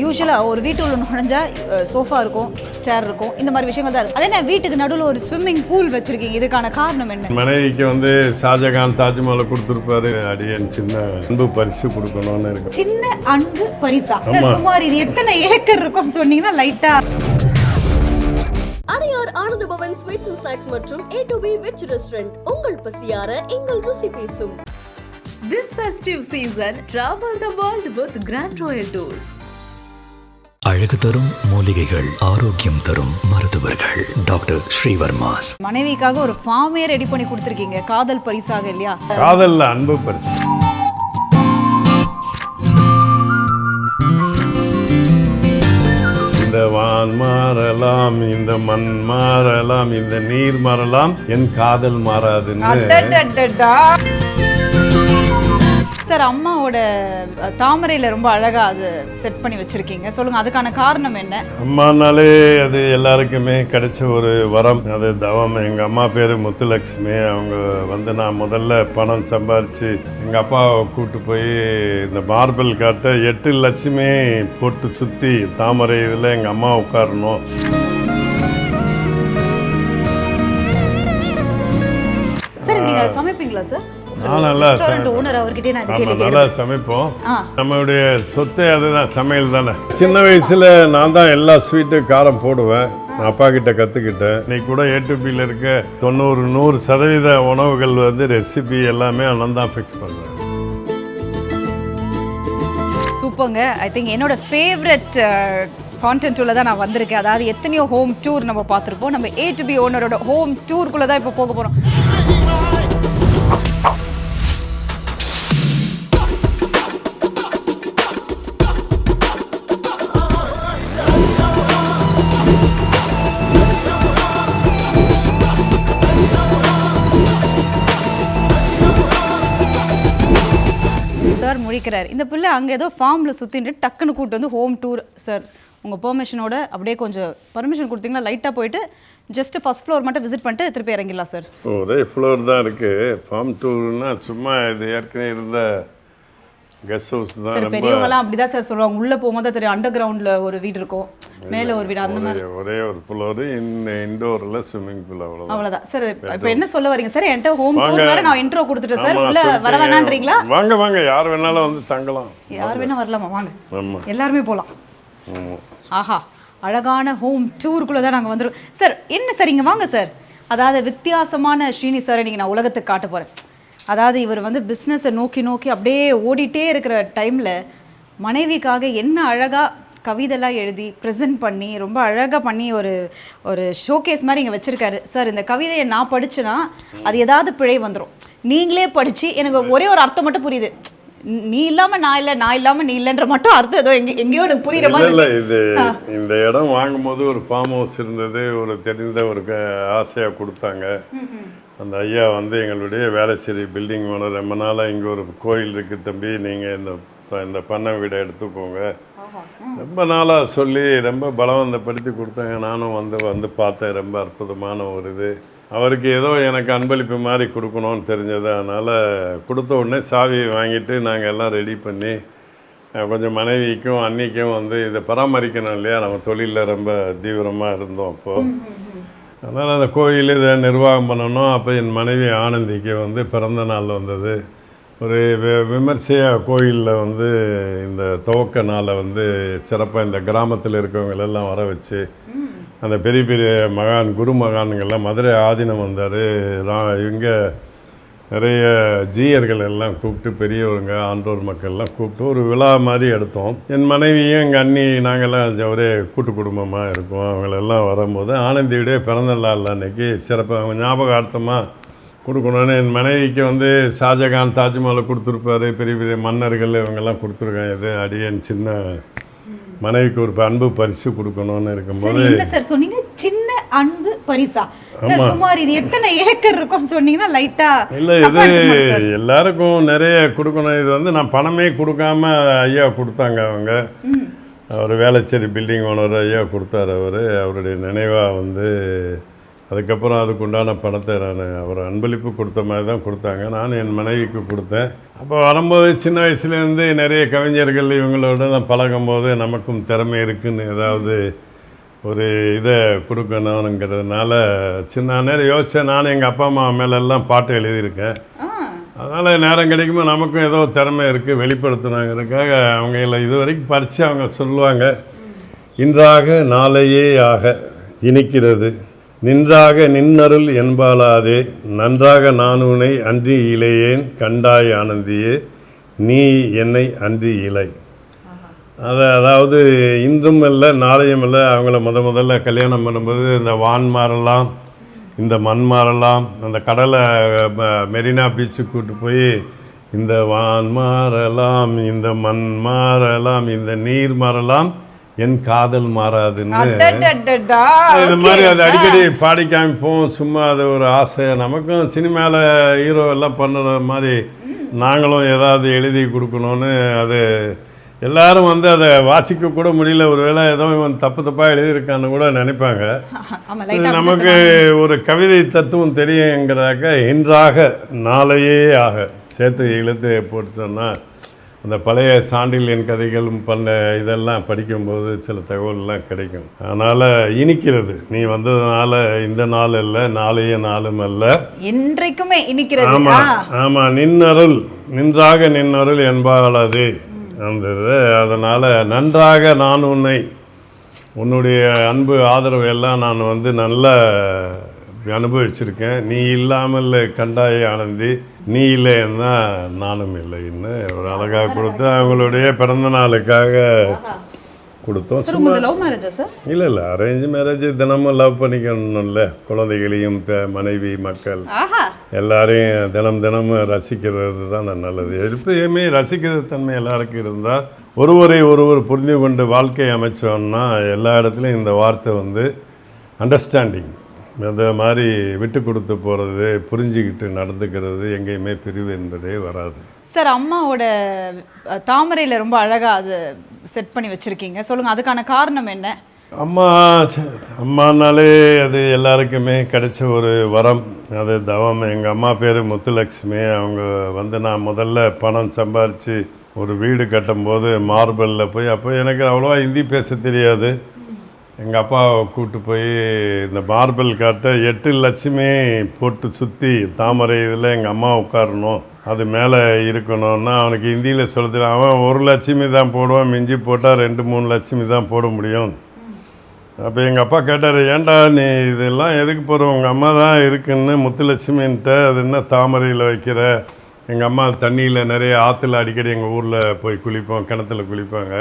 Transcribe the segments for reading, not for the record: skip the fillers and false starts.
யூஸ்வலாக ஒரு வீட்டுக்குள்ள நுழைஞ்சா சோஃபா இருக்கும், சேர் இருக்கும், இந்த மாதிரி விஷயங்கள் தான் இருக்கும். அதே நான் வீட்டுக்கு நடுவில் ஒரு ஸ்விம்மிங் பூல் வச்சிருக்கீங்க, இதுக்கான காரணம் என்ன? மனைவிக்கு வந்து ஷாஜகான் தாஜ்மஹாலை கொடுத்துருப்பாரு, அடியன் சின்ன அன்பு பரிசு கொடுக்கணும்னு இருக்கு. சின்ன அன்பு பரிசா? சுமார் இது எத்தனை ஏக்கர் இருக்கும்னு சொன்னீங்கன்னா லைட்டா. அரையார் ஆனந்த பவன் ஸ்வீட்ஸ் அண்ட் ஸ்நாக்ஸ் மற்றும் A2B வெஜ் ரெஸ்டாரண்ட் உங்கள் பசியார எங்கள் ருசி பேசும். This festive season, travel the world with Grand Royal Tours. அழகு தரும் மூலிகைகள், ஆரோக்கியம் தரும் மருத்துவர்கள், டாக்டர் ஸ்ரீவர்மாஸ். மனைவிக்காக ஒரு ஃபார்மே ரெடி பண்ணி கொடுத்துருக்கீங்க, காதல் பரிசாக இல்லையா? காதல்ல அன்பு பரிசு. இந்த வான் மாறலாம், இந்த மண் மாறலாம், இந்த நீர் மாறலாம், என் காதல் மாறாதுன்னு. சார், அம்மாவோட தாமரையில் ரொம்ப அழகாக அது செட் பண்ணி வச்சுருக்கீங்க, சொல்லுங்கள் அதுக்கான காரணம் என்ன? அம்மானாலே அது எல்லாருக்குமே கிடைச்ச ஒரு வரம், அது தவம். எங்கள் அம்மா பேர் முத்துலக்ஷ்மி. அவங்க வந்து நான் முதல்ல பணம் சம்பாரித்து எங்கள் அப்பாவை கூப்பிட்டு போய் இந்த மார்பிள் காட்ட 8 லட்சமே போட்டு சுற்றி தாமரை இதில் எங்கள் அம்மா உட்காரணும். சார், நீங்கள் சமைப்பீங்களா சார்? நல்லா சமைப்போம். நம்மளுடைய சொத்தை அதுதான், சமையல் தானே. சின்ன வயசுல நான் தான் எல்லா ஸ்வீட்டு காரம் போடுவேன். நான் அப்பா கிட்ட கற்றுக்கிட்டேன். இன்னைக்கு கூட A2Bல இருக்க 90-100% உணவுகள் வந்து ரெசிபி எல்லாமே அண்ணன் தான் ஃபிக்ஸ் பண்ணுவேன். சூப்பர்ங்க. ஐ திங்க் என்னோட ஃபேவரட் கான்டென்ட் உள்ள தான் நான் வந்திருக்கேன். அதாவது எத்தனையோ ஹோம் டூர் நம்ம பார்த்துருப்போம். நம்ம A2B ஓனரோட ஹோம் டூருக்குள்ளே தான் இப்போ போக போகிறோம். சார் முழிக்கிறார். இந்த பிள்ளை அங்கே ஏதோ ஃபார்மில் சுற்றிட்டு டக்குன்னு கூப்பிட்டு வந்து ஹோம் டூர். சார், உங்கள் பெர்மிஷனோட அப்படியே கொஞ்சம் பர்மிஷன் கொடுத்தீங்கன்னா லைட்டாக போயிட்டு ஜஸ்ட் ஃபர்ஸ்ட் ஃப்ளோர் மட்டும் விசிட் பண்ணிட்டு திருப்பி இறங்கிடலாம் சார். ஒரே ஃப்ளோர் தான் இருக்குது. ஃபார்ம் டூர்னா சும்மா இது ஏற்கனவே இருந்த கெஸ்ட் ஹவுஸ் தான். சார், பெரியவங்களாம் அப்படி தான் சார் சொல்லுவாங்க. உள்ளே போகும்போது தெரியும், அண்டர் கிரவுண்டில் ஒரு வீடு இருக்கும், மேலே ஒரு வீடு, அந்த மாதிரி. ஒரே ஒரு ஃப்ளோர், இன்டோரில் ஸ்விம்மிங் பூல், அவ்வளோதான் சார். இப்போ என்ன சொல்ல வரீங்க சார்? என்கிட்ட ஹோம் டூர் வேறு நான் இன்ட்ரோ கொடுத்துட்டேன் சார். உள்ளே வர வேணான்றீங்களா? வாங்க வாங்க, யார் வேணாலும் வந்து தங்கலாம். யார் வேணா வரலாமா? வாங்க, எல்லாருமே போகலாம். ஆஹா, அழகான ஹோம் டூருக்குள்ளே தான் நாங்கள் வந்துடும். சார், என்ன சார் இங்கே வாங்க சார். அதாவது வித்தியாசமான ஸ்ரீனி சாரை இன்றைக்கி நான் உலகத்துக்கு காட்ட போகிறேன். அதாவது இவர் வந்து பிஸ்னஸை நோக்கி அப்படியே ஓடிட்டே இருக்கிற டைமில் மனைவிக்காக என்ன அழகாக கவிதைலாம் எழுதி ப்ரெசென்ட் பண்ணி ரொம்ப அழகாக பண்ணி ஒரு ஷோகேஸ் மாதிரி இங்கே வச்சுருக்காரு. சார், இந்த கவிதையை நான் படித்தேன்னா அது ஏதாவது பிழை வந்துடும். நீங்களே படித்து எனக்கு ஒரே ஒரு அர்த்தம் மட்டும் புரியுது. நீ இல்லாமல் நான் இல்லை, நான் இல்லாமல் நீ இல்லைன்ற மட்டும் அர்த்தம் ஏதோ எங்கேயோ எனக்கு புரியுற மாதிரி இல்லை. இது இந்த இடம் வாங்கும்போது ஒரு ஃபார்ம் ஹவுஸ் இருந்தது, ஒரு தெரிந்த ஒரு ஆசையாக கொடுத்தாங்க. அந்த ஐயா வந்து எங்களுடைய வேலைச்சேரி பில்டிங் ஓனர். ரொம்ப நாளாக இங்கே ஒரு கோயில் இருக்குது தம்பி, நீங்கள் இந்த பண்ணை வீடை எடுத்துக்கோங்க, ரொம்ப நாளாக சொல்லி ரொம்ப பலவந்தப்படுத்தி கொடுத்தாங்க. நானும் வந்து பார்த்தேன். ரொம்ப அற்புதமான ஒரு இது. அவருக்கு ஏதோ எனக்கு அன்பளிப்பு மாதிரி கொடுக்கணும்னு தெரிஞ்சது. அதனால் கொடுத்த உடனே சாவி வாங்கிட்டு நாங்கள் எல்லாம் ரெடி பண்ணி கொஞ்சம் மனைவிக்கும் அன்னிக்கும் வந்து இதை பராமரிக்கணும் இல்லையா, நம்ம தொழிலில் ரொம்ப தீவிரமாக இருந்தோம் அப்போது. அதனால் அந்த கோயில் இதை நிர்வாகம் பண்ணணும். அப்போ என் மனைவி ஆனந்திக்கு வந்து பிறந்த நாள் வந்தது. ஒரு விமர்சையாக கோயிலில் வந்து இந்த துவக்க நாளை வந்து சிறப்பாக இந்த கிராமத்தில் இருக்கவங்களெல்லாம் வர வச்சு அந்த பெரிய பெரிய குரு மகான்கள்லாம் மதுரை ஆதீனம் வந்தார். இங்கே நிறைய ஜீயர்கள் எல்லாம் கூப்பிட்டு, பெரியவங்க ஆண்டோர் மக்கள்லாம் கூப்பிட்டு ஒரு விழா மாதிரி எடுத்தோம். என் மனைவியும் எங்கள் அண்ணி நாங்கள்லாம் ஒரே கூட்டு குடும்பமாக இருக்கோம். அவங்களெல்லாம் வரும்போது ஆனந்தியுடைய பிறந்த நாள் அன்னைக்கு சிறப்பாக ஞாபகார்த்தமாக கொடுக்கணுன்னு என் மனைவிக்கு வந்து ஷாஜகான் தாஜ்மஹாலை கொடுத்துருப்பாரு, பெரிய பெரிய மன்னர்கள் இவங்கெல்லாம் கொடுத்துருக்காங்க. இது அடியன் சின்ன மனைவிக்கு ஒரு அன்பு பரிசு கொடுக்கணும்னு இருக்கும்போது. என்ன சார் சொன்னீங்க? சின்ன அன்பு பரிசா? சார், சுமார் இது எத்தனை ஏக்கர் இருக்கும்னு சொன்னீங்கன்னா லைட்டா. இல்லை, இது எல்லாருக்கும் நிறைய கொடுக்கணும். இது வந்து நான் பணமே கொடுக்காம ஐயா கொடுத்தாங்க. அவங்க அவர் வேலைச்சேரி பில்டிங் ஓனர் ஐயா கொடுத்தாரு. அவருடைய நினைவாக வந்து அதுக்கப்புறம் அதுக்குண்டான பணத்தை நான் அவர் அன்பளிப்பு கொடுத்த மாதிரி தான் கொடுத்தாங்க. நான் என் மனைவிக்கு கொடுத்தேன். அப்போ வரும்போது சின்ன வயசுலேருந்து நிறைய கவிஞர்கள் இவங்களோட நான் பழகும்போது நமக்கும் திறமை இருக்குதுன்னு ஏதாவது ஒரு இதை கொடுக்கணுங்கிறதுனால சின்ன நேரம் யோசித்தேன். நானும் எங்கள் அப்பா அம்மா மேலெல்லாம் பாட்டு எழுதியிருக்கேன். அதனால் நேரம் கிடைக்கும்போது நமக்கும் ஏதோ திறமை இருக்குது வெளிப்படுத்தணுங்கிறதுக்காக அவங்க இது வரைக்கும் பறித்து அவங்க சொல்லுவாங்க, இன்றாக நாளையே ஆக இனிக்கிறது, நின்றாக நின்னருள் என்பாலாதே, நன்றாக நான் உன்னை அன்றி இளையேன் கண்டாய் ஆனந்தியே, நீ என்னை அன்றி இலை. அதாவது இன்றும் இல்லை நாளையும் இல்லை. அவங்கள முதல்ல கல்யாணம் பண்ணும்போது இந்த வான் மாறலாம், இந்த மண் மாறலாம், அந்த கடலை மெரினா பீச்சுக்கு கூப்பிட்டு போய் இந்த வான் மாறலாம், இந்த மண் மாறலாம், இந்த நீர் மாறலாம், என் காதல் மாறாதுன்னு இது மாதிரி அது அடிக்கடி பாடி காமிப்போம். சும்மா அது ஒரு ஆசை. நமக்கும் சினிமாவில் ஹீரோ எல்லாம் பண்ணுற மாதிரி நாங்களும் ஏதாவது எழுதி கொடுக்கணுன்னு அது எல்லாரும் வந்து அதை வாசிக்க கூட முடியல. ஒரு வேளை ஏதோ இவன் தப்பாக எழுதியிருக்கான்னு கூட நினைப்பாங்க. நமக்கு ஒரு கவிதை தத்துவம் தெரியுங்கிறதாக்க இன்றாக நாளையே ஆக சேர்த்து இழுத்து போட்டு சொன்னால் அந்த பழைய சாண்டில்யன் கதைகளும் பண்ண இதெல்லாம் படிக்கும்போது சில தகவல்லாம் கிடைக்கும். அதனால் இனிக்கிறது. நீ வந்ததுனால இந்த நாள் இல்லை, நாளைய நாளும் அல்ல, இன்றைக்குமே இனிக்கிறது. ஆமாம், நின்னருள் நின்றாக நின்னருள் என்பாலது அந்த இது. அதனால் நன்றாக நான் உன்னுடைய அன்பு ஆதரவு எல்லாம் நான் வந்து நல்ல அனுபவிச்சிருக்கேன். நீ இல்லாமல் கண்டாய் ஆனந்தி, நீ இல்லைன்னா நானும் இல்லைன்னு ஒரு அழகாக கொடுத்து அவங்களுடைய பிறந்த நாளுக்காக கொடுத்தோம். இல்லை அரேஞ்ச் மேரேஜ் தினமும் லவ் பண்ணிக்கணும்ல. குழந்தைகளையும் மனைவி மக்கள் எல்லாரையும் தினமும் ரசிக்கிறது தான் நல்லது. எப்பயுமே ரசிக்கிற தன்மை எல்லாருக்கும் இருந்தால் ஒருவர் புரிந்து கொண்டு வாழ்க்கையை அமைச்சோம்னா எல்லா இடத்துலையும் இந்த வார்த்தை வந்து அண்டர்ஸ்டாண்டிங், அந்த மாதிரி விட்டு கொடுத்து போகிறது, புரிஞ்சுக்கிட்டு நடந்துக்கிறது, எங்கேயுமே பிரிவு என்பதே வராது. சார், அம்மாவோட தாமரையில் ரொம்ப அழகாக அது செட் பண்ணி வச்சுருக்கீங்க, சொல்லுங்கள் அதுக்கான காரணம் என்ன? அம்மானாலே அது எல்லாருக்குமே கிடைச்ச ஒரு வரம், அது தவம். எங்கள் அம்மா பேர் முத்துலக்ஷ்மி. அவங்க வந்து நான் முதல்ல பணம் சம்பாரித்து ஒரு வீடு கட்டும்போது மார்பலில் போய், அப்போ எனக்கு அவ்வளோவா ஹிந்தி பேச தெரியாது. எங்கள் அப்பாவை கூப்பிட்டு போய் இந்த மார்பல் காட்ட 8 லட்சுமி போட்டு சுற்றி தாமரை இதில் எங்கள் அம்மா உட்காரணும், அது மேலே இருக்கணும்னா அவனுக்கு ஹிந்தியில் சொல்ல தெரியும். அவன் 1 லட்சுமி தான் போடுவான், மிஞ்சி போட்டால் 2-3 லட்சுமி தான் போட முடியும். அப்போ எங்கள் அப்பா கேட்டார், ஏன்டா நீ இதெல்லாம் எதுக்கு போகிற, உங்கள் அம்மா தான் இருக்குன்னு முத்துலட்சுமின்ட்ட அது என்ன தாமரையில் வைக்கிற. எங்கள் அம்மா தண்ணியில் நிறைய ஆற்றுல அடிக்கடி எங்கள் ஊரில் போய் குளிப்போம், கிணத்துல குளிப்பாங்க,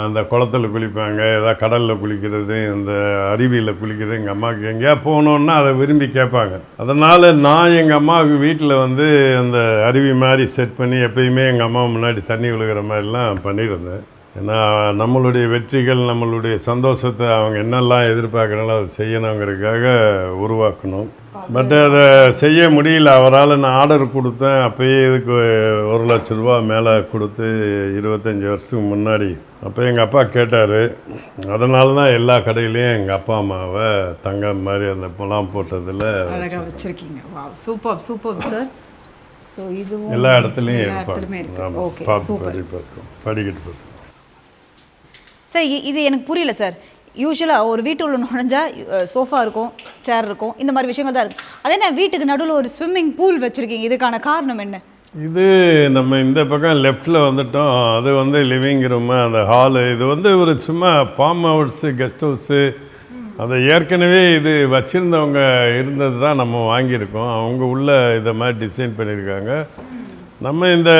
அந்த குளத்தில் குளிப்பாங்க, ஏதாவது கடலில் குளிக்கிறது, இந்த அருவியில் குளிக்கிறது. எங்கள் அம்மாவுக்கு எங்கேயா போகணுன்னா அதை விரும்பி கேட்பாங்க. அதனால் நான் எங்கள் அம்மாவுக்கு வீட்டில் வந்து அந்த அருவி மாதிரி செட் பண்ணி எப்பயுமே எங்கள் அம்மா முன்னாடி தண்ணி விழுகிற மாதிரிலாம் பண்ணியிருந்தேன். ஏன்னா நம்மளுடைய வெற்றிகள், நம்மளுடைய சந்தோஷத்தை அவங்க என்னெல்லாம் எதிர்பார்க்குறாங்களோ அதை செய்யணுங்கிறதுக்காக உருவாக்கணும். பட் அதை செய்ய முடியல அவரால். நான் ஆர்டர் கொடுத்தேன், அப்போயே இதுக்கு 1 லட்ச ரூபா மேலே கொடுத்து 25 வருஷத்துக்கு முன்னாடி. அப்போ எங்கள் அப்பா கேட்டார். அதனால தான் எல்லா கடையிலையும் எங்கள் அப்பா அம்மாவை தங்கம் மாதிரி அந்த முலாம் போட்டதில் அழகாக வச்சுருக்கீங்க. Super sir. ஸோ இது எல்லா இடத்துலையும் படிக்கிட்டு சார். இது எனக்கு புரியல சார். யூஸ்வலாக ஒரு வீட்டுக்குள்ள நுழைஞ்சா சோஃபா இருக்கும், சேர் இருக்கும், இந்த மாதிரி விஷயங்கள் தான் இருக்கும். அதே என்ன வீட்டுக்கு நடுவில் ஒரு ஸ்விம்மிங் பூல் வச்சுருக்கீங்க, இதுக்கான காரணம் என்ன? இது நம்ம இந்த பக்கம் லெஃப்டில் வந்துட்டோம், அது வந்து லிவிங் ரூமு, அந்த ஹாலு. இது வந்து ஒரு சும்மா ஃபார்ம் ஹவுஸு, கெஸ்ட் ஹவுஸு. அதை ஏற்கனவே இது வச்சுருந்தவங்க இருந்தது தான் நம்ம வாங்கியிருக்கோம். அவங்க உள்ள இதை மாதிரி டிசைன் பண்ணியிருக்காங்க. நம்ம இந்த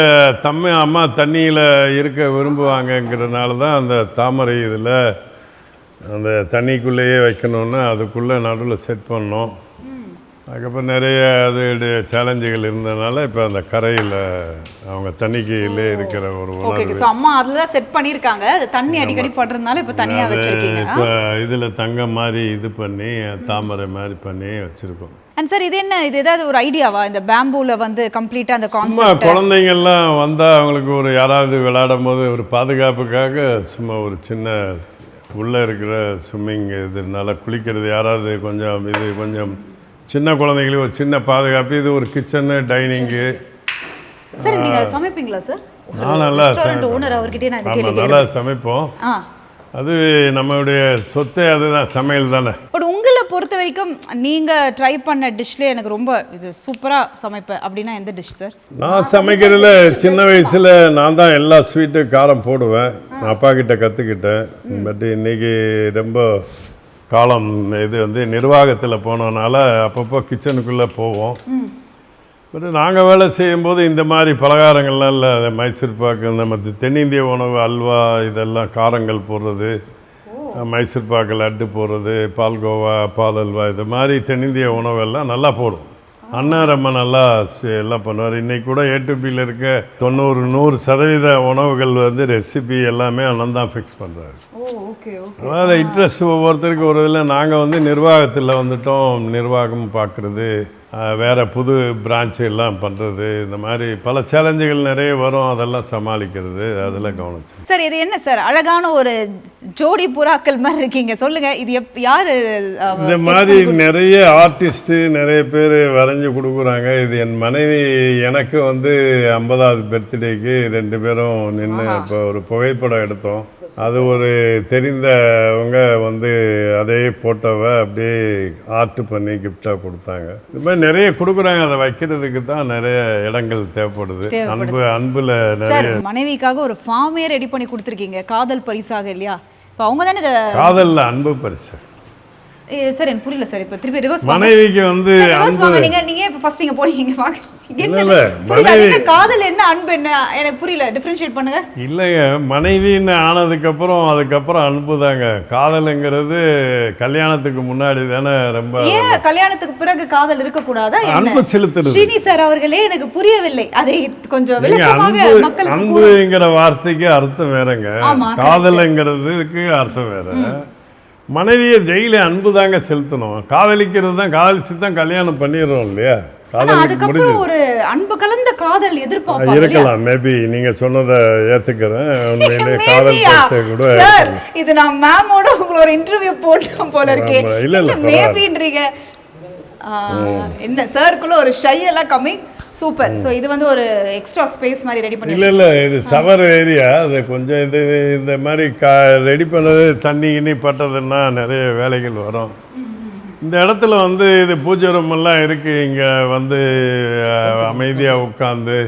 அம்மா தண்ணியில் இருக்க விரும்புவாங்கங்கிறதுனால தான் அந்த தாமரை இதில் அந்த தண்ணிக்குள்ளேயே வைக்கணுன்னு அதுக்குள்ளே நடுவில் செட் பண்ணோம். அதுக்கப்புறம் நிறைய அது சேலஞ்சுகள் இருந்ததுனால இப்போ அந்த கரையில் அவங்க தண்ணிக்குள்ளே இருக்கிற ஒரு அம்மா அதில் தான் செட் பண்ணியிருக்காங்க. அது தண்ணி அடிக்கடி படுறதுனால இப்போ தனியாக வச்சுருக்கீங்க. இப்போ இதில் தங்கம் மாதிரி இது பண்ணி தாமரை மாதிரி பண்ணி வச்சுருக்கோம். அண்ட் சார், இது என்ன, இது ஏதாவது ஒரு ஐடியாவா இந்த பேம்பூவில் வந்து கம்ப்ளீட்டாக அந்த கான்செப்ட்? குழந்தைங்கள்லாம் வந்தால் அவங்களுக்கு ஒரு யாராவது விளையாடும் போது ஒரு பாதுகாப்புக்காக சும்மா ஒரு சின்ன உள்ளே இருக்கிற ஸ்விம்மிங் இதனால குளிக்கிறது யாராவது கொஞ்சம் சின்ன குழந்தைங்களுக்கு ஒரு சின்ன பாதுகாப்பு. இது ஒரு கிச்சனு, டைனிங்கு. சார் நீங்க சமைப்பீங்களா சார்? நான் நல்லா ஓனர் அவர்கிட்டயே நான் கேள்வி நல்லா சமைப்போம். அது நம்மளுடைய சொத்தை, அதுதான் சமையல் தானே. பட் உங்களை பொறுத்த வரைக்கும் நீங்கள் ட்ரை பண்ண டிஷ்லேயே எனக்கு ரொம்ப இது சூப்பராக சமைப்பேன் அப்படின்னா எந்த டிஷ் சார்? நான் சமைக்கிறதுல சின்ன வயசில் நான் தான் எல்லா ஸ்வீட்டு காரம் போடுவேன். நான் அப்பா கிட்ட கற்றுக்கிட்டேன். பட் இன்றைக்கி ரொம்ப காலம் இது நிர்வாகத்தில் போனதுனால அப்பப்போ கிச்சனுக்குள்ளே போவோம். பட் நாங்கள் வேலை செய்யும்போது இந்த மாதிரி பலகாரங்கள்லாம் இல்லை. மைசூர் பாக்கு, நம்ம தென்னிந்திய உணவு, அல்வா, இதெல்லாம் காரங்கள் போடுறது, மைசூர் பாக்கு லட்டு போடுறது, பால்கோவா, பால் அல்வா, இது மாதிரி தென்னிந்திய உணவெல்லாம் நல்லா போடும். அண்ணன் ரொம்ப நல்லா எல்லாம் பண்ணுவார். இன்றைக்கி கூட A2Bயில் இருக்க 90-100% உணவுகள் ரெசிபி எல்லாமே அண்ணன் தான் ஃபிக்ஸ் பண்ணுறாரு. அதாவது இன்ட்ரெஸ்ட் ஒவ்வொருத்தருக்கு ஒரு இதில். நாங்கள் நிர்வாகத்தில் வந்துட்டோம். நிர்வாகம் பார்க்குறது, வேறு புது பிரான்ச்சு எல்லாம் பண்ணுறது, இந்த மாதிரி பல சேலஞ்சுகள் நிறைய வரும். அதெல்லாம் சமாளிக்கிறது, அதெல்லாம் கவனிச்சு. சார் இது என்ன சார் அழகான ஒரு ஜோடி புறாக்கள் மாதிரி இருக்கீங்க, சொல்லுங்கள் இது யார்? இந்த மாதிரி நிறைய ஆர்டிஸ்ட்டு நிறைய பேர் வரைஞ்சி கொடுக்குறாங்க. இது என் மனைவி எனக்கு 50வது பர்த்டேக்கு 2 பேரும் நின்று இப்போ ஒரு புகைப்படம் எடுத்தோம். அது ஒரு தெரிந்தவங்க அதே ஃபோட்டோவை அப்படியே ஆர்ட் பண்ணி கிஃப்டாக கொடுத்தாங்க. இது மாதிரி நிறைய கொடுக்குறாங்க. அதை வைக்கிறதுக்கு தான் நிறைய இடங்கள் தேவைப்படுது. அன்புல நிறைய. மனைவிக்காக ஒரு ஃபார்மே ரெடி பண்ணி கொடுத்துருக்கீங்க, காதல் பரிசாக இல்லையா? இப்போ அவங்க தானே இதை காதலில் அன்பு பரிசு. சார் எனக்கு புரியல சார். இப்போ திருப்பி ரிவர்ஸ் மனைவிக்கு நீங்க இப்போ ஃபர்ஸ்ட் இங்க போனீங்க வாங்க. என்ன காதல் என்ன அன்பு என்ன எனக்கு புரியல, டிஃபரன்ஷியேட் பண்ணுங்க. இல்லைங்க, மனைவின்னு அதுக்கப்புறம் அன்பு தாங்க. காதலுங்கிறது கல்யாணத்துக்கு முன்னாடி தானே. ரொம்ப ஏன் கல்யாணத்துக்கு பிறகு காதல் இருக்க கூடாதா? அன்பு செலுத்துறது. ஸ்ரீனி சார் அவர்களே எனக்கு புரியவில்லை, அதை கொஞ்சம் விளக்கமாக மக்களுக்கு. அன்புங்கிற வார்த்தைக்கு அர்த்தம் வேறங்க, காதலுங்கிறதுக்கு அர்த்தம் வேற. மனைவியை டெய்லி அன்பு தாங்க செலுத்தணும். காதலிக்கிறது தான், காதலிச்சு தான் கல்யாணம் பண்ணிடுறோம் இல்லையா? அதுக்கப்புறம் ஒரு அன்பு கலந்த காதல் எதிர்பார்ப்பா இருக்கலாம். மேபி நீங்க சொன்னதை ஏத்துக்கிறேன். உண்மையிலே காதல் பேச கூட இது நான் மேமோட உங்களோட ஒரு இன்டர்வியூ போட்டோம் போல இருக்கே. இல்ல மேபின்றீங்க என்ன சார்க்குள்ள ஒரு ஷை எல்லாம் கம்மி. சூப்பர். ஸோ இது ஒரு எக்ஸ்ட்ரா ஸ்பேஸ் மாதிரி ரெடி பண்ணி. இல்லை இது சவர் ஏரியா. அது கொஞ்சம் இந்த மாதிரி ரெடி பண்ணது தண்ணி கிண்ணி பட்டதுன்னா நிறைய வேலைகள் வரும். இந்த இடத்துல இது பூஜை ரூம் எல்லாம் இருக்குது. இங்கே அமைதியாக உட்காந்து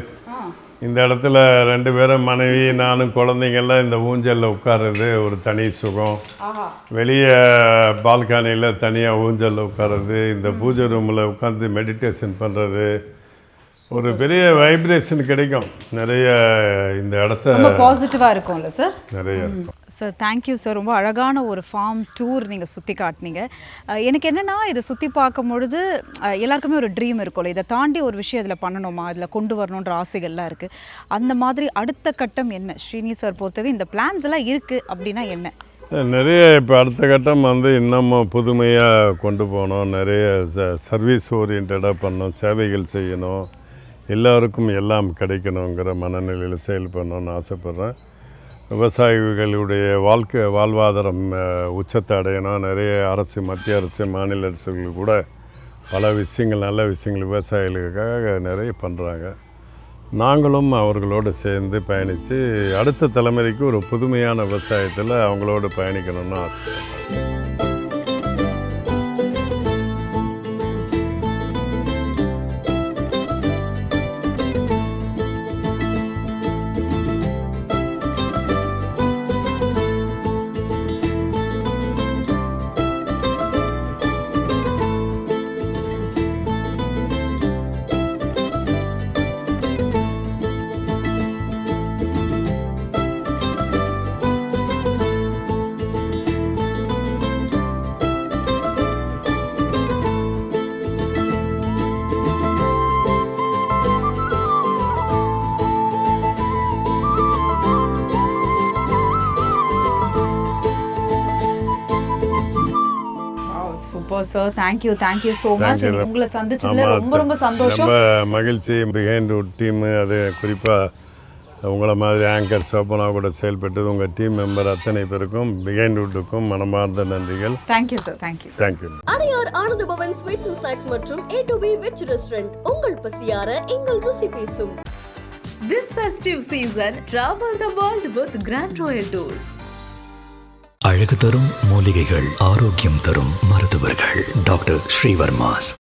இந்த இடத்துல 2 பேரும் மனைவி, நானும், குழந்தைங்கள்லாம் இந்த ஊஞ்சலில் உட்காருறது ஒரு தனி சுகம். வெளியே பால்கனியில் தனியாக ஊஞ்சலில் உட்காருறது, இந்த பூஜை ரூமில் உட்காந்து மெடிடேஷன் பண்ணுறது, ஒரு பெரிய வைப்ரேஷன் கிடைக்கும். நிறைய இந்த இடத்த ரொம்ப பாசிட்டிவாக இருக்கும்ல சார்? நிறைய இருக்கும் சார். Thank you sir. ரொம்ப அழகான ஒரு ஃபார்ம் டூர் நீங்கள் சுற்றி காட்டினீங்க. எனக்கு என்னென்னா இதை சுற்றி பார்க்கும் பொழுது எல்லாருக்குமே ஒரு ட்ரீம் இருக்கும்ல, இதை தாண்டி ஒரு விஷயம் இதில் பண்ணணுமா, இதில் கொண்டு வரணுன்ற ஆசைகள்லாம் இருக்குது. அந்த மாதிரி அடுத்த கட்டம் என்ன ஸ்ரீனி சார் பொறுத்தவரை இந்த பிளான்ஸ் எல்லாம் இருக்குது அப்படின்னா என்ன? நிறைய இப்போ அடுத்த கட்டம் இன்னமும் புதுமையாக கொண்டு போகணும். நிறைய சர்வீஸ் ஓரியன்டாக பண்ணணும், சேவைகள் செய்யணும், எல்லாருக்கும் எல்லாம் கிடைக்கணுங்கிற மனநிலையில் செயல்படணும்னு ஆசைப்பட்றேன். விவசாயிகளுடைய வாழ்வாதாரம் உச்சத்தை அடையணும். நிறைய அரசு, மத்திய அரசு, மாநில அரசுகள் கூட பல விஷயங்கள், நல்ல விஷயங்கள் விவசாயிகளுக்காக நிறைய பண்ணுறாங்க. நாங்களும் அவர்களோடு சேர்ந்து பயணித்து அடுத்த தலைமுறைக்கு ஒரு புதுமையான விவசாயத்தில் அவங்களோடு பயணிக்கணும்னு ஆசைப்பட்றேன். Super sir. Thank you so much. உங்களை சந்திச்சதுல ரொம்ப சந்தோஷம், ரொம்ப மகிழ்ச்சி. பிஹைண்ட் டீமு, அது குறிப்பாக உங்களை மாதிரி ஆங்கர் சோபனா கூட செயல்பட்டது உங்கள் டீம் மெம்பர் அத்தனை பேருக்கும் பிகைன்வுட்டுக்கும் மனமார்ந்த நன்றிகள். Thank you sir. Thank you. Thank you. Adyar Ananda Pawan sweets and snacks மற்றும் A2B வெஜ் ரெஸ்டாரண்ட் உங்கள் பசியார எங்கள் ருசி பேசும். This festive season, travel the world with Grand Royal Tours. அழகு தரும் மூலிகைகள், ஆரோக்கியம் தரும் மருத்துவர்கள். டாக்டர் ஸ்ரீவர்மாஸ்.